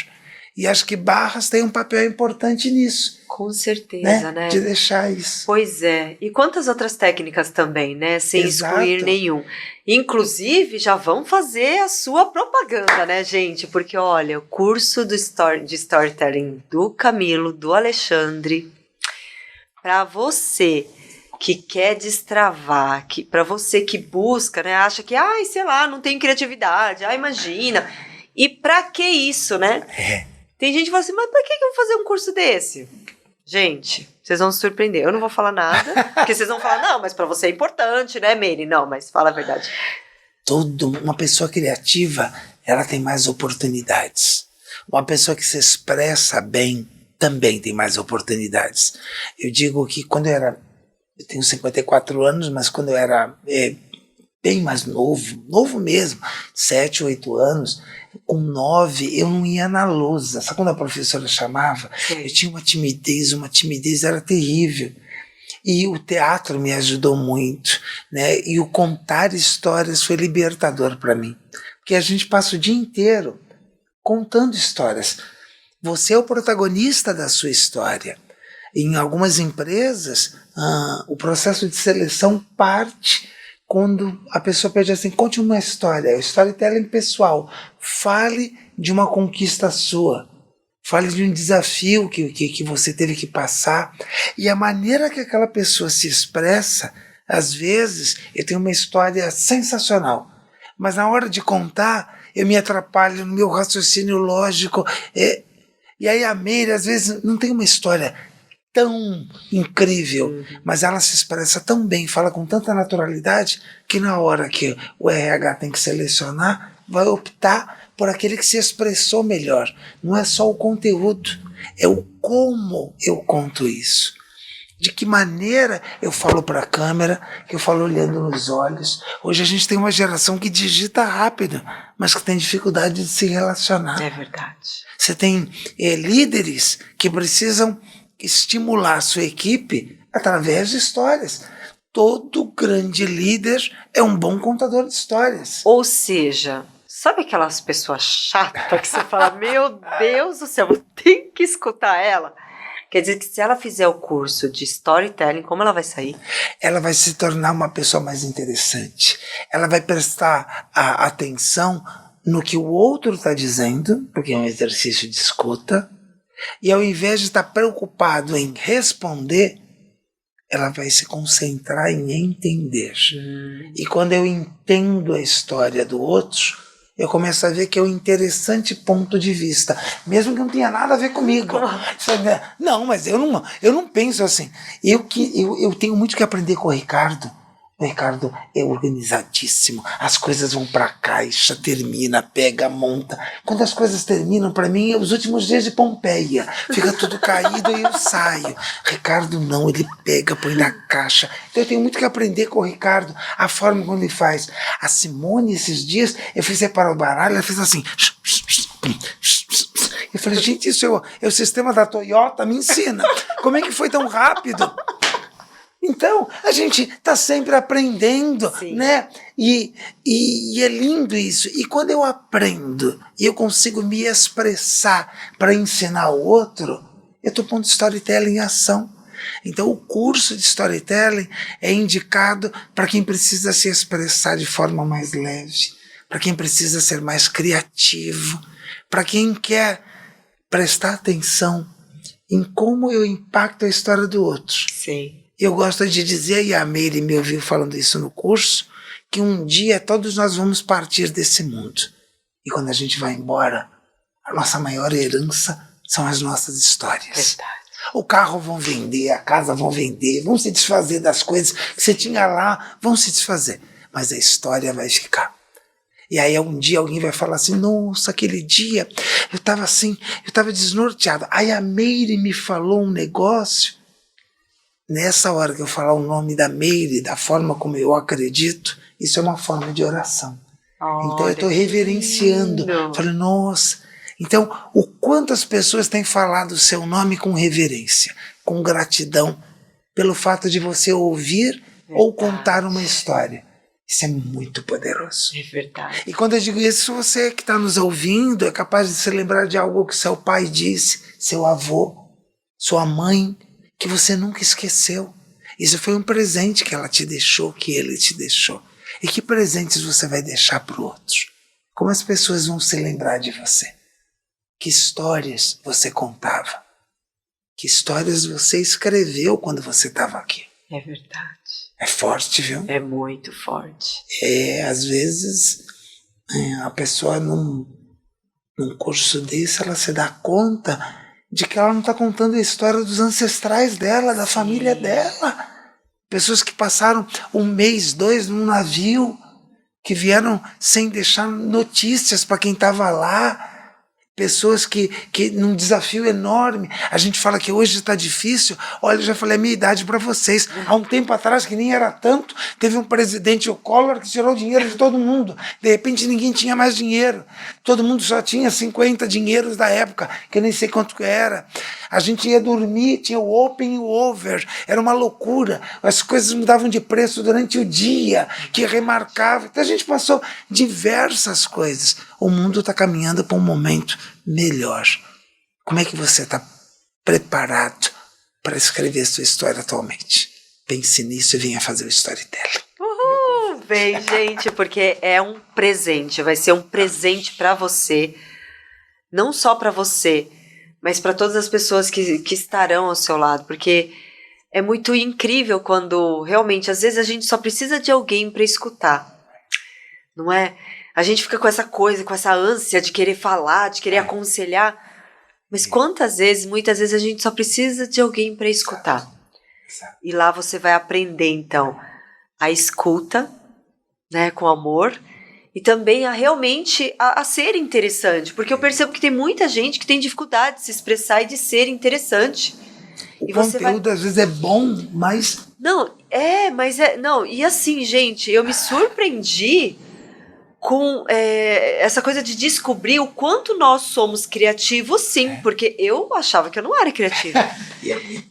E acho que Barras tem um papel importante nisso. Com certeza, né? De deixar isso. Pois é. E quantas outras técnicas também, né? Sem excluir nenhum. Inclusive, já vão fazer a sua propaganda, né, gente? Porque, olha, o curso de storytelling do Camilo, do Alexandre, para você que quer destravar, para você que busca, né? Acha que, sei lá, não tem criatividade, imagina. E para que isso, né? Tem gente que fala assim, mas pra que eu vou fazer um curso desse? Gente, vocês vão se surpreender. Eu não vou falar nada, porque vocês vão falar, não, mas pra você é importante, né, Meire? Não, mas fala a verdade. Uma pessoa criativa, ela tem mais oportunidades. Uma pessoa que se expressa bem também tem mais oportunidades. Eu digo que eu tenho 54 anos, mas quando eu era bem mais novo mesmo, 7, 8 anos, com 9 eu não ia na lousa. Sabe quando a professora chamava? Sim. Eu tinha uma timidez era terrível. E o teatro me ajudou muito, né? E o contar histórias foi libertador para mim. Porque a gente passa o dia inteiro contando histórias. Você é o protagonista da sua história. Em algumas empresas, o processo de seleção parte quando a pessoa pede assim, conte uma história, storytelling pessoal, fale de uma conquista sua, fale de um desafio que você teve que passar, e a maneira que aquela pessoa se expressa, às vezes eu tenho uma história sensacional, mas na hora de contar eu me atrapalho no meu raciocínio lógico, e aí a Meire às vezes não tem uma história tão incrível, mas ela se expressa tão bem, fala com tanta naturalidade, que na hora que o RH tem que selecionar, vai optar por aquele que se expressou melhor. Não é só o conteúdo, é o como eu conto isso. De que maneira eu falo para a câmera, que eu falo olhando nos olhos. Hoje a gente tem uma geração que digita rápido, mas que tem dificuldade de se relacionar. É verdade. Você tem líderes que precisam estimular sua equipe através de histórias. Todo grande líder é um bom contador de histórias. Ou seja, sabe aquelas pessoas chatas que você fala, meu Deus do céu, eu tenho que escutar ela? Quer dizer que se ela fizer o curso de storytelling, como ela vai sair? Ela vai se tornar uma pessoa mais interessante. Ela vai prestar atenção no que o outro está dizendo, porque é um exercício de escuta. E ao invés de estar preocupado em responder, ela vai se concentrar em entender. E quando eu entendo a história do outro, eu começo a ver que é um interessante ponto de vista, mesmo que não tenha nada a ver comigo. Não, mas eu não penso assim. Eu tenho muito que aprender com o Ricardo. O Ricardo é organizadíssimo, as coisas vão para a caixa, termina, pega, monta. Quando as coisas terminam, para mim, é os últimos dias de Pompeia. Fica tudo caído e eu saio. Ricardo não, ele pega, põe na caixa. Então eu tenho muito que aprender com o Ricardo, a forma como ele faz. A Simone, esses dias, eu fiz separar o baralho, ela fez assim. Eu falei, gente, isso é o sistema da Toyota, me ensina. Como é que foi tão rápido? Então, a gente está sempre aprendendo, sim, né? E é lindo isso. E quando eu aprendo e eu consigo me expressar para ensinar o outro, eu estou pondo storytelling em ação. Então, o curso de storytelling é indicado para quem precisa se expressar de forma mais leve, para quem precisa ser mais criativo, para quem quer prestar atenção em como eu impacto a história do outro. Sim. Eu gosto de dizer, e a Meire me ouviu falando isso no curso, que um dia todos nós vamos partir desse mundo. E quando a gente vai embora, a nossa maior herança são as nossas histórias. Verdade. O carro vão vender, a casa vão vender, vão se desfazer das coisas que você tinha lá, vão se desfazer. Mas a história vai ficar. E aí um dia alguém vai falar assim, nossa, aquele dia eu estava assim, eu estava desnorteado. Aí a Meire me falou um negócio. Nessa hora que eu falar o nome da Meire, da forma como eu acredito, isso é uma forma de oração. Olha, então eu estou reverenciando. Falei, nossa. Então, o quanto as pessoas têm falado o seu nome com reverência, com gratidão, pelo fato de você ouvir ou contar uma história. Isso é muito poderoso. É verdade. E quando eu digo isso, você que está nos ouvindo é capaz de se lembrar de algo que seu pai disse, seu avô, sua mãe, que você nunca esqueceu. Isso foi um presente que ela te deixou, que ele te deixou. E que presentes você vai deixar para o outro? Como as pessoas vão se lembrar de você? Que histórias você contava? Que histórias você escreveu quando você estava aqui? É verdade. É forte, viu? É muito forte. Às vezes, a pessoa num curso desse, ela se dá conta de que ela não está contando a história dos ancestrais dela, da família dela. Pessoas que passaram 1 mês, 2 num navio, que vieram sem deixar notícias para quem estava lá. Pessoas que num desafio enorme, a gente fala que hoje está difícil. Olha, eu já falei a minha idade para vocês. Há um tempo atrás, que nem era tanto, teve um presidente, o Collor, que tirou dinheiro de todo mundo. De repente ninguém tinha mais dinheiro. Todo mundo só tinha 50 dinheiros da época, que eu nem sei quanto que era. A gente ia dormir, tinha o open e o over. Era uma loucura. As coisas mudavam de preço durante o dia, que remarcava. Então a gente passou diversas coisas. O mundo está caminhando para um momento melhor. Como é que você está preparado para escrever sua história atualmente? Pense nisso e venha fazer o storytelling. Uhul! Bem, gente, porque é um presente. Vai ser um presente para você. Não só para você, mas para todas as pessoas que estarão ao seu lado. Porque é muito incrível quando realmente, às vezes, a gente só precisa de alguém para escutar. Não é? A gente fica com essa coisa, com essa ânsia de querer falar, de querer aconselhar. Mas quantas vezes, muitas vezes, a gente só precisa de alguém para escutar. E lá você vai aprender, então, a escuta, né, com amor, e também realmente a ser interessante. Porque eu percebo que tem muita gente que tem dificuldade de se expressar e de ser interessante. O conteúdo às vezes é bom, mas... Não, e assim, gente, eu me surpreendi com essa coisa de descobrir o quanto nós somos criativos, sim, porque eu achava que eu não era criativa.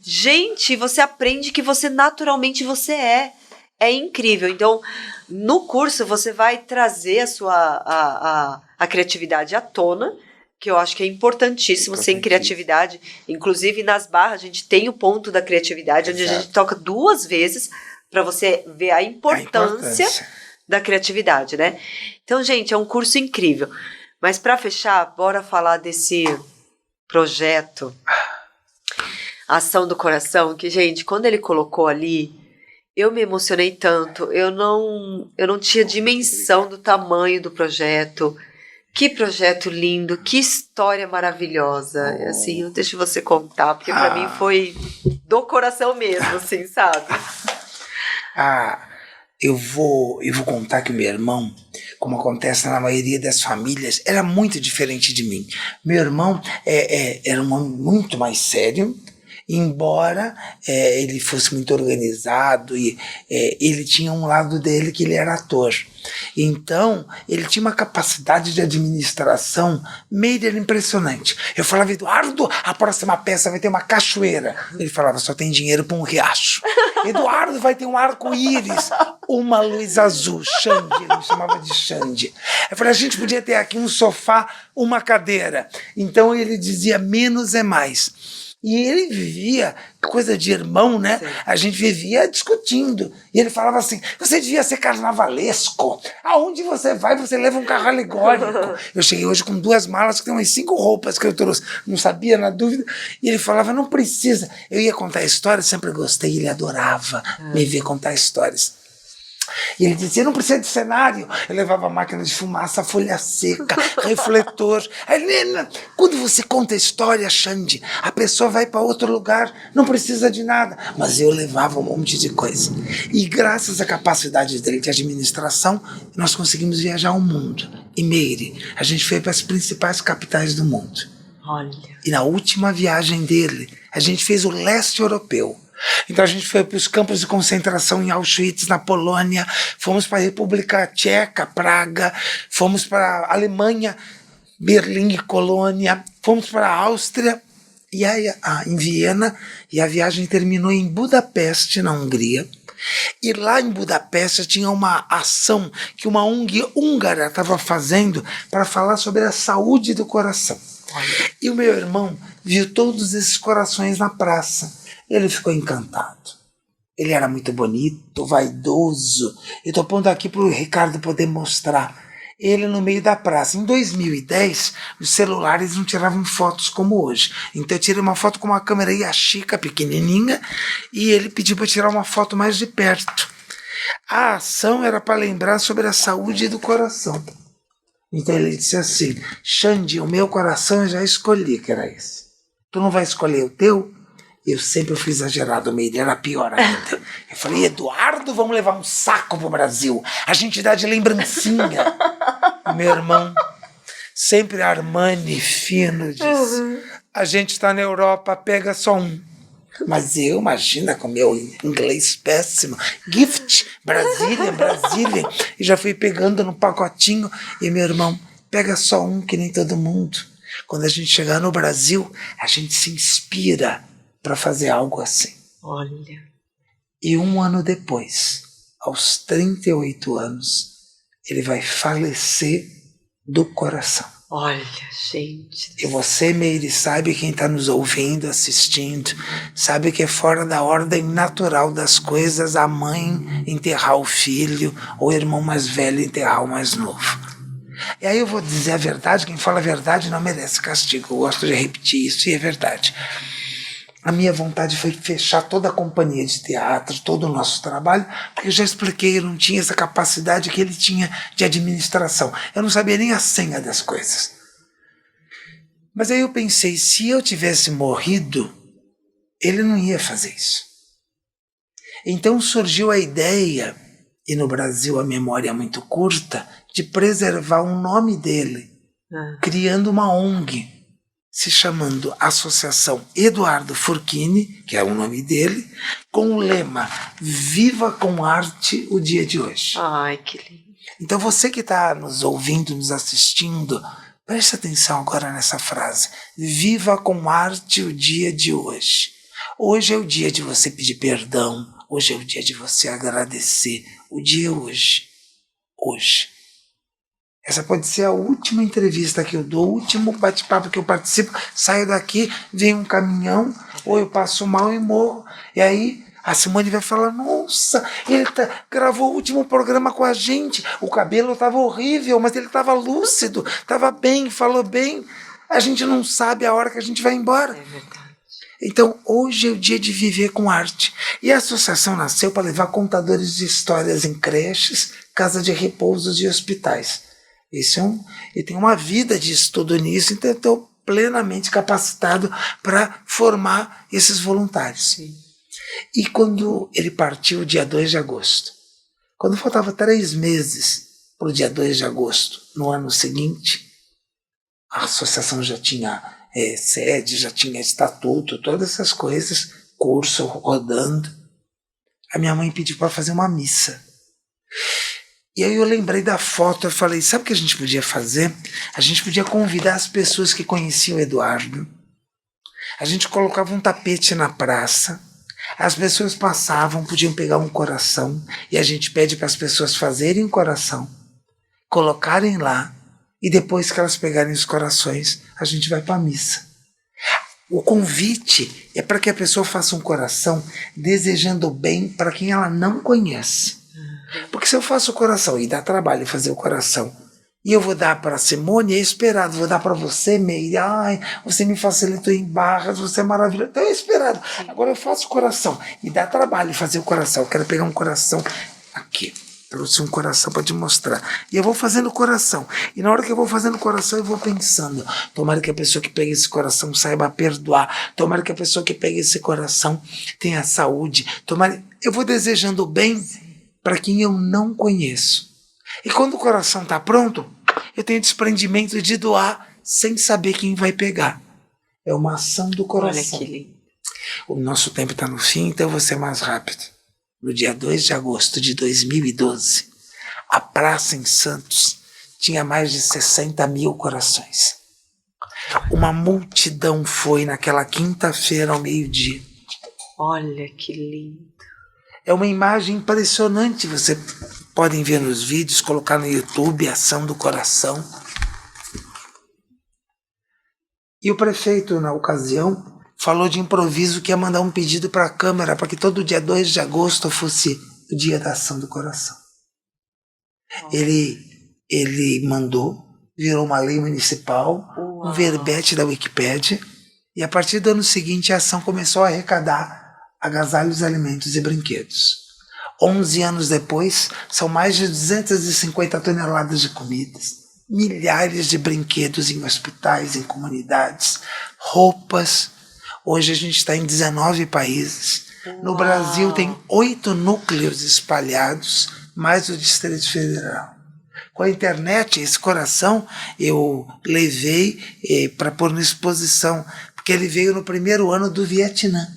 Gente, você aprende que você naturalmente você é. É incrível. Então, no curso você vai trazer a criatividade à tona, que eu acho que é importantíssimo. Sem criatividade. Inclusive, nas barras, a gente tem o ponto da criatividade, onde a gente toca 2 vezes para você ver a importância da criatividade, né? Então, gente, é um curso incrível. Mas para fechar, bora falar desse projeto Ação do Coração, que, gente, quando ele colocou ali, eu me emocionei tanto. Eu não tinha dimensão do tamanho do projeto. Que projeto lindo, que história maravilhosa. Assim, não deixa você contar, porque para mim foi do coração mesmo, assim, sabe? Eu vou contar que o meu irmão, como acontece na maioria das famílias, era muito diferente de mim. Meu irmão era um homem muito mais sério, embora ele fosse muito organizado e ele tinha um lado dele que ele era ator. Então, ele tinha uma capacidade de administração meio impressionante. Eu falava, Eduardo, a próxima peça vai ter uma cachoeira. Ele falava, só tem dinheiro para um riacho. Eduardo, vai ter um arco-íris, uma luz azul, Xande, ele me chamava de Xande. Eu falei, a gente podia ter aqui um sofá, uma cadeira. Então ele dizia, menos é mais. E ele vivia, coisa de irmão, né? Sim. A gente vivia discutindo. E ele falava assim, você devia ser carnavalesco. Aonde você vai, você leva um carro alegórico. Eu cheguei hoje com 2 malas, que tem umas 5 roupas que eu trouxe. Não sabia, na dúvida. E ele falava, não precisa. Eu ia contar histórias, sempre gostei. Ele adorava me ver contar histórias. E ele dizia, não precisa de cenário. Eu levava máquina de fumaça, folha seca, refletor. Aí, quando você conta a história, Xande, a pessoa vai para outro lugar, não precisa de nada. Mas eu levava um monte de coisa. E graças à capacidade dele de administração, nós conseguimos viajar ao mundo. E Meire, a gente foi para as principais capitais do mundo. Olha. E na última viagem dele, a gente fez o leste europeu. Então a gente foi para os campos de concentração em Auschwitz, na Polônia, fomos para a República Tcheca, Praga, fomos para a Alemanha, Berlim e Colônia, fomos para a Áustria, e aí, em Viena, e a viagem terminou em Budapeste, na Hungria, E lá em Budapeste tinha uma ação que uma ONG húngara estava fazendo para falar sobre a saúde do coração. E o meu irmão viu todos esses corações na praça. Ele ficou encantado. Ele era muito bonito, vaidoso. Eu estou pondo aqui para o Ricardo poder mostrar. Ele no meio da praça. Em 2010, os celulares não tiravam fotos como hoje. Então eu tirei uma foto com uma câmera Yashica pequenininha e ele pediu para tirar uma foto mais de perto. A ação era para lembrar sobre a saúde do coração. Então ele disse assim: Xande, o meu coração eu já escolhi que era esse. Tu não vai escolher o teu? Eu sempre fui exagerado, Meire, era pior ainda. Eu falei: Eduardo, vamos levar um saco pro Brasil. A gente dá de lembrancinha. O meu irmão, sempre Armani, fino, disse: a gente está na Europa, pega só um. Mas eu, imagina, com meu inglês péssimo, gift, Brazilian, e já fui pegando no pacotinho. E meu irmão, pega só um, que nem todo mundo. Quando a gente chegar no Brasil, a gente se inspira para fazer algo assim. Olha. E um ano depois, aos 38 anos, ele vai falecer do coração. Olha, gente. E você, Meire, sabe, quem está nos ouvindo, assistindo, sabe que é fora da ordem natural das coisas a mãe enterrar o filho ou o irmão mais velho enterrar o mais novo. E aí eu vou dizer a verdade: quem fala a verdade não merece castigo. Eu gosto de repetir isso e é verdade. A minha vontade foi fechar toda a companhia de teatro, todo o nosso trabalho, porque eu já expliquei, eu não tinha essa capacidade que ele tinha de administração. Eu não sabia nem a senha das coisas. Mas aí eu pensei, se eu tivesse morrido, ele não ia fazer isso. Então surgiu a ideia, e no Brasil a memória é muito curta, de preservar o nome dele, criando uma ONG, se chamando Associação Eduardo Furchini, que é o nome dele, com o lema: Viva com arte o dia de hoje. Ai, que lindo. Então você que está nos ouvindo, nos assistindo, preste atenção agora nessa frase: viva com arte o dia de hoje. Hoje é o dia de você pedir perdão, hoje é o dia de você agradecer, o dia é hoje. Hoje. Essa pode ser a última entrevista que eu dou, o último bate-papo que eu participo. Saio daqui, vem um caminhão, ou eu passo mal e morro. E aí a Simone vai falar: nossa, ele gravou o último programa com a gente. O cabelo estava horrível, mas ele estava lúcido, estava bem, falou bem. A gente não sabe a hora que a gente vai embora. É verdade. Então, hoje é o dia de viver com arte. E a associação nasceu para levar contadores de histórias em creches, casa de repousos e hospitais. Eu tenho uma vida de estudo nisso, então eu estou plenamente capacitado para formar esses voluntários. Sim. E quando ele partiu, dia 2 de agosto, quando faltava 3 meses para o dia 2 de agosto, no ano seguinte, a associação já tinha sede, já tinha estatuto, todas essas coisas, curso rodando. A minha mãe pediu para fazer uma missa. E aí eu lembrei da foto, eu falei: sabe o que a gente podia fazer? A gente podia convidar as pessoas que conheciam o Eduardo. A gente colocava um tapete na praça, as pessoas passavam, podiam pegar um coração, e a gente pede para as pessoas fazerem um coração, colocarem lá, e depois que elas pegarem os corações, a gente vai para a missa. O convite é para que a pessoa faça um coração desejando o bem para quem ela não conhece. Porque se eu faço o coração e dá trabalho fazer o coração, e eu vou dar para a Simone, é esperado, vou dar para você, Meire, ai, você me facilitou em barras, você é maravilhoso, então é esperado. Agora eu faço o coração e dá trabalho fazer o coração, eu quero pegar um coração aqui, trouxe um coração para te mostrar, e eu vou fazendo o coração, e na hora que eu vou fazendo o coração eu vou pensando: tomara que a pessoa que pegue esse coração saiba perdoar, tomara que a pessoa que pegue esse coração tenha saúde, tomara... eu vou desejando o bem para quem eu não conheço. E quando o coração está pronto, eu tenho desprendimento de doar sem saber quem vai pegar. É uma ação do coração. Olha que lindo. O nosso tempo está no fim, então eu vou ser mais rápido. No dia 2 de agosto de 2012, a praça em Santos tinha mais de 60 mil corações. Uma multidão foi naquela quinta-feira ao meio-dia. Olha que lindo. É uma imagem impressionante, você podem ver nos vídeos, colocar no YouTube, Ação do Coração. E o prefeito, na ocasião, falou de improviso que ia mandar um pedido para a Câmara para que todo dia 2 de agosto fosse o dia da Ação do Coração. Ele mandou, virou uma lei municipal, um verbete da Wikipédia, e a partir do ano seguinte a ação começou a arrecadar agasalhos, alimentos e brinquedos. 11 anos depois, são mais de 250 toneladas de comidas, milhares de brinquedos em hospitais, em comunidades, roupas. Hoje a gente está em 19 países. No Brasil tem 8 núcleos espalhados, mais o Distrito Federal. Com a internet, esse coração eu levei para pôr na exposição, porque ele veio no primeiro ano do Vietnã.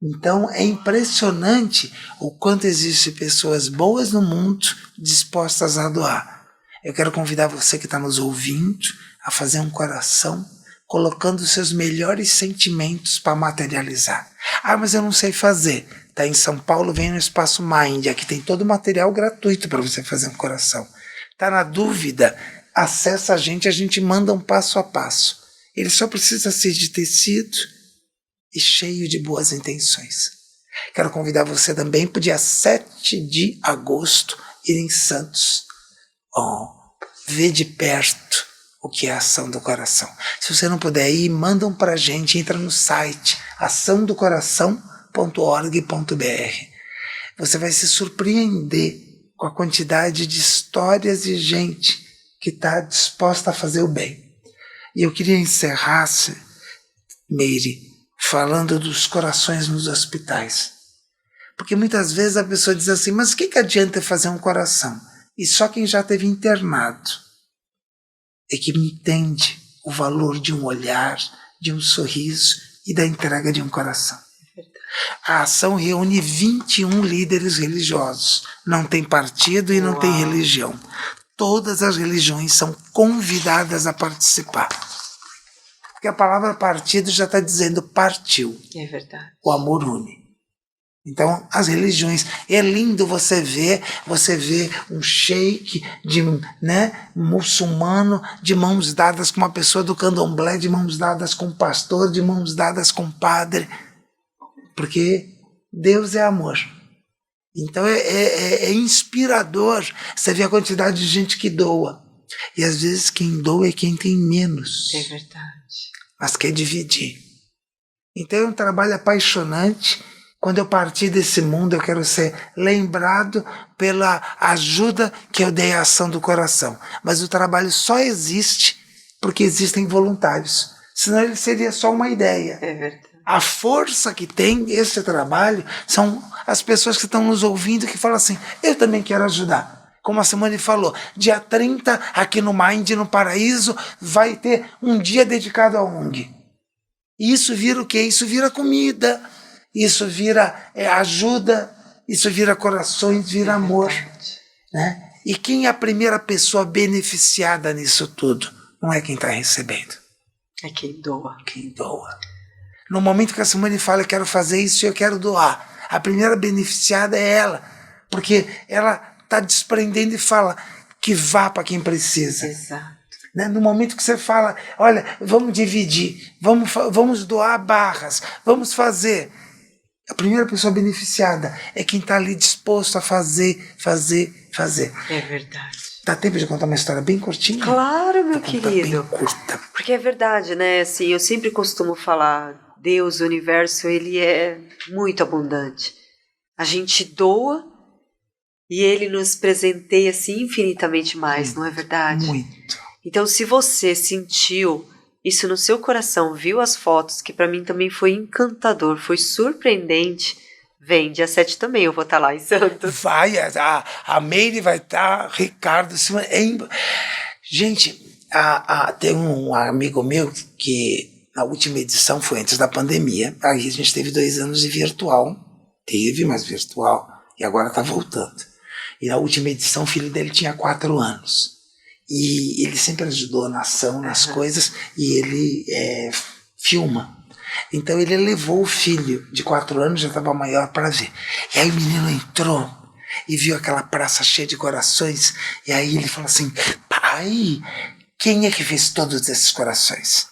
Então é impressionante o quanto existem pessoas boas no mundo dispostas a doar. Eu quero convidar você que está nos ouvindo a fazer um coração, colocando os seus melhores sentimentos para materializar. Ah, mas eu não sei fazer. Está em São Paulo, vem no Espaço Mind, aqui tem todo o material gratuito para você fazer um coração. Está na dúvida? Acessa a gente manda um passo a passo. Ele só precisa ser de tecido e cheio de boas intenções. Quero convidar você também para o dia 7 de agosto ir em Santos. Ver de perto o que é a Ação do Coração. Se você não puder ir, mandam para a gente, entra no site açãodocoração.org.br. Você vai se surpreender com a quantidade de histórias e gente que está disposta a fazer o bem. E eu queria encerrar, Meire, falando dos corações nos hospitais. Porque muitas vezes a pessoa diz assim, mas o que adianta fazer um coração? E só quem já esteve internado é que entende o valor de um olhar, de um sorriso e da entrega de um coração. A ação reúne 21 líderes religiosos. Não tem partido e não tem religião. Todas as religiões são convidadas a participar. Porque a palavra partido já está dizendo partiu. É verdade. O amor une. Então, as religiões, é lindo você ver um sheik muçulmano de mãos dadas com uma pessoa do candomblé, de mãos dadas com um pastor, de mãos dadas com um padre, porque Deus é amor. Então é inspirador você ver a quantidade de gente que doa. E às vezes quem doa é quem tem menos. É verdade. Mas quer dividir. Então é um trabalho apaixonante. Quando eu partir desse mundo, eu quero ser lembrado pela ajuda que eu dei à Ação do Coração. Mas o trabalho só existe porque existem voluntários. Senão ele seria só uma ideia. É verdade. A força que tem esse trabalho são as pessoas que estão nos ouvindo que falam assim, eu também quero ajudar. Como a Simone falou, dia 30, aqui no Mind, no Paraíso, vai ter um dia dedicado à ONG. E isso vira o quê? Isso vira comida. Isso vira ajuda, isso vira corações, vira amor. Né? E quem é a primeira pessoa beneficiada nisso tudo? Não é quem está recebendo. É quem doa. Quem doa. No momento que a Simone fala, eu quero fazer isso e eu quero doar, a primeira beneficiada é ela. Porque ela está desprendendo e fala que vá para quem precisa. Exato. Né? No momento que você fala, olha, vamos dividir, vamos doar barras, vamos fazer... A primeira pessoa beneficiada é quem está ali disposto a fazer. É verdade. Dá tempo de contar uma história bem curtinha? Claro, meu querido. Bem curta. Porque é verdade, né? Assim, eu sempre costumo falar, Deus, o universo, ele é muito abundante. A gente doa e ele nos presenteia assim infinitamente mais, não é verdade? Muito. Então, se você sentiu isso no seu coração, viu as fotos, que para mim também foi encantador, foi surpreendente, vem, dia 7 também eu vou estar lá em Santos. Vai, a Meire vai estar, Ricardo... Gente, tem um amigo meu que na última edição foi antes da pandemia, aí a gente teve 2 anos de virtual, mas virtual, e agora está voltando. E na última edição o filho dele tinha 4 anos. E ele sempre ajudou na ação, nas coisas, e ele filma. Então ele levou o filho de 4 anos, já estava maior, para ver. E aí o menino entrou e viu aquela praça cheia de corações. E aí ele falou assim: pai, quem é que fez todos esses corações?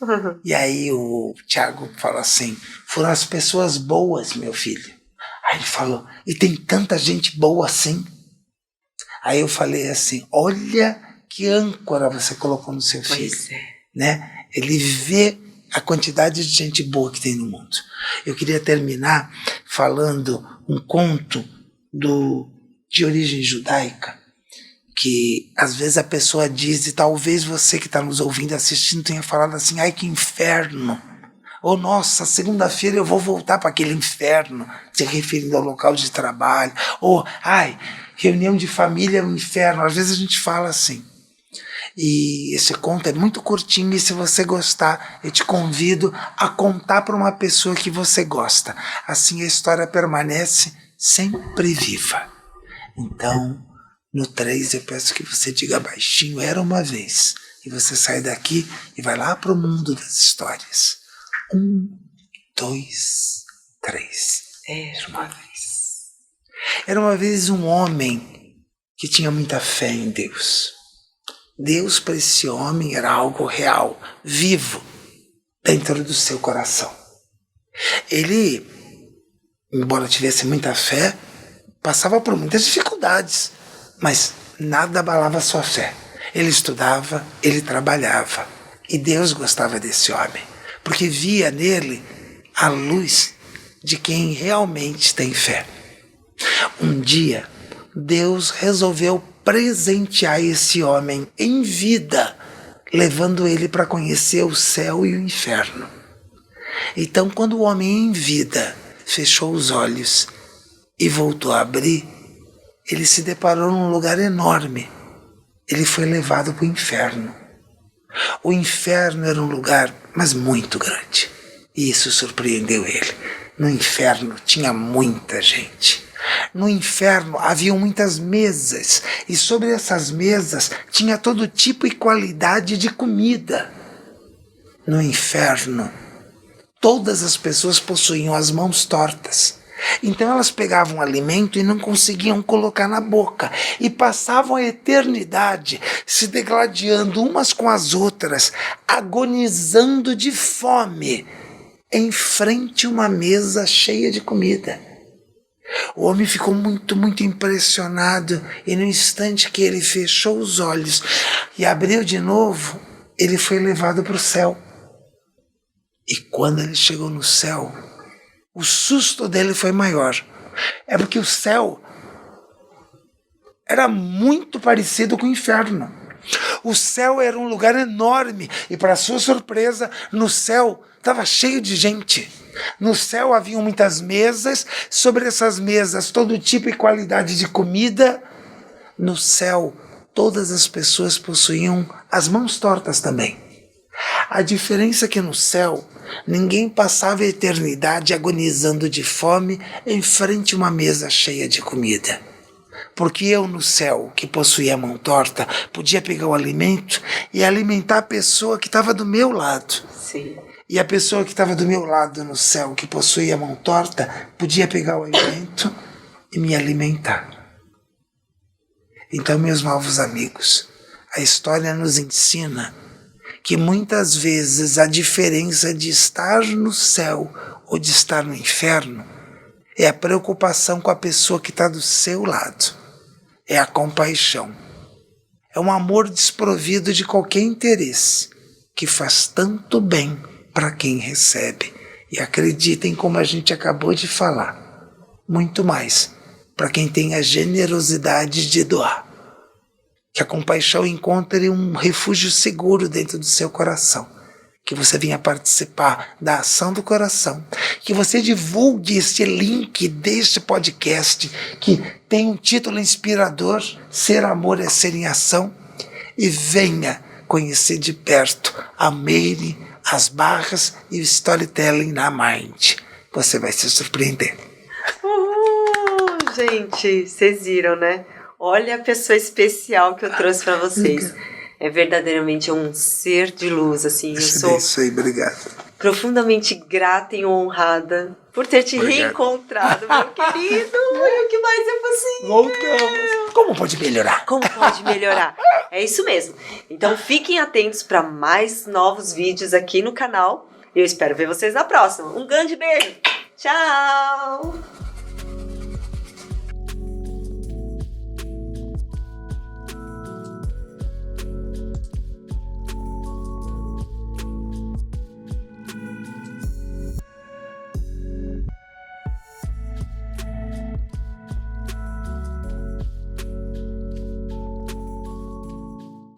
E aí o Tiago falou assim: foram as pessoas boas, meu filho. Aí ele falou: e tem tanta gente boa assim? Aí eu falei assim: olha que âncora você colocou no seu filho. Pois é. Né? Ele vê a quantidade de gente boa que tem no mundo. Eu queria terminar falando um conto de origem judaica, que às vezes a pessoa diz, e talvez você que está nos ouvindo, assistindo, tenha falado assim: ai, que inferno! Ou, nossa, segunda-feira eu vou voltar para aquele inferno, se referindo ao local de trabalho. Ou, ai, reunião de família é um inferno. Às vezes a gente fala assim. E esse conto é muito curtinho, e se você gostar, eu te convido a contar para uma pessoa que você gosta. Assim a história permanece sempre viva. Então, no 3 eu peço que você diga baixinho: era uma vez. E você sai daqui e vai lá para o mundo das histórias. 1, 2, 3. Era uma vez. Era uma vez um homem que tinha muita fé em Deus. Deus para esse homem era algo real, vivo, dentro do seu coração. Ele, embora tivesse muita fé, passava por muitas dificuldades, mas nada abalava sua fé. Ele estudava, ele trabalhava, e Deus gostava desse homem, porque via nele a luz de quem realmente tem fé. Um dia, Deus resolveu presentear esse homem em vida, levando ele para conhecer o céu e o inferno. Então, quando o homem em vida fechou os olhos e voltou a abrir, ele se deparou num lugar enorme. Ele foi levado para o inferno. O inferno era um lugar, mas muito grande. E isso surpreendeu ele. No inferno tinha muita gente. No inferno havia muitas mesas, e sobre essas mesas tinha todo tipo e qualidade de comida. No inferno, todas as pessoas possuíam as mãos tortas. Então elas pegavam alimento e não conseguiam colocar na boca, e passavam a eternidade se degladiando umas com as outras, agonizando de fome, em frente a uma mesa cheia de comida. O homem ficou muito, muito impressionado, e no instante que ele fechou os olhos e abriu de novo, ele foi levado para o céu. E quando ele chegou no céu, o susto dele foi maior. É porque o céu era muito parecido com o inferno. O céu era um lugar enorme, e para sua surpresa, no céu estava cheio de gente. No céu haviam muitas mesas, sobre essas mesas todo tipo e qualidade de comida. No céu, todas as pessoas possuíam as mãos tortas também. A diferença é que no céu, ninguém passava a eternidade agonizando de fome em frente a uma mesa cheia de comida. Porque eu no céu, que possuía a mão torta, podia pegar o alimento e alimentar a pessoa que estava do meu lado. Sim. E a pessoa que estava do meu lado no céu, que possuía a mão torta, podia pegar o alimento e me alimentar. Então, meus novos amigos, a história nos ensina que muitas vezes a diferença de estar no céu ou de estar no inferno é a preocupação com a pessoa que está do seu lado. É a compaixão. É um amor desprovido de qualquer interesse, que faz tanto bem para quem recebe. E acreditem, como a gente acabou de falar, muito mais para quem tem a generosidade de doar. Que a compaixão encontre um refúgio seguro dentro do seu coração. Que você venha participar da ação do coração. Que você divulgue esse link deste podcast, que tem um título inspirador: Ser Amor é Ser em Ação. E venha conhecer de perto a Meire, as barras e o storytelling na Mind. Você vai se surpreender. Gente, vocês viram, né? Olha a pessoa especial que eu trouxe para vocês. É verdadeiramente um ser de luz, assim. Eu sou Isso aí, obrigado. profundamente grata e honrada por ter te reencontrado, meu querido. O que mais é possível? Voltamos. Como pode melhorar? Como pode melhorar? É isso mesmo. Então fiquem atentos para mais novos vídeos aqui no canal. Eu espero ver vocês na próxima. Um grande beijo. Tchau!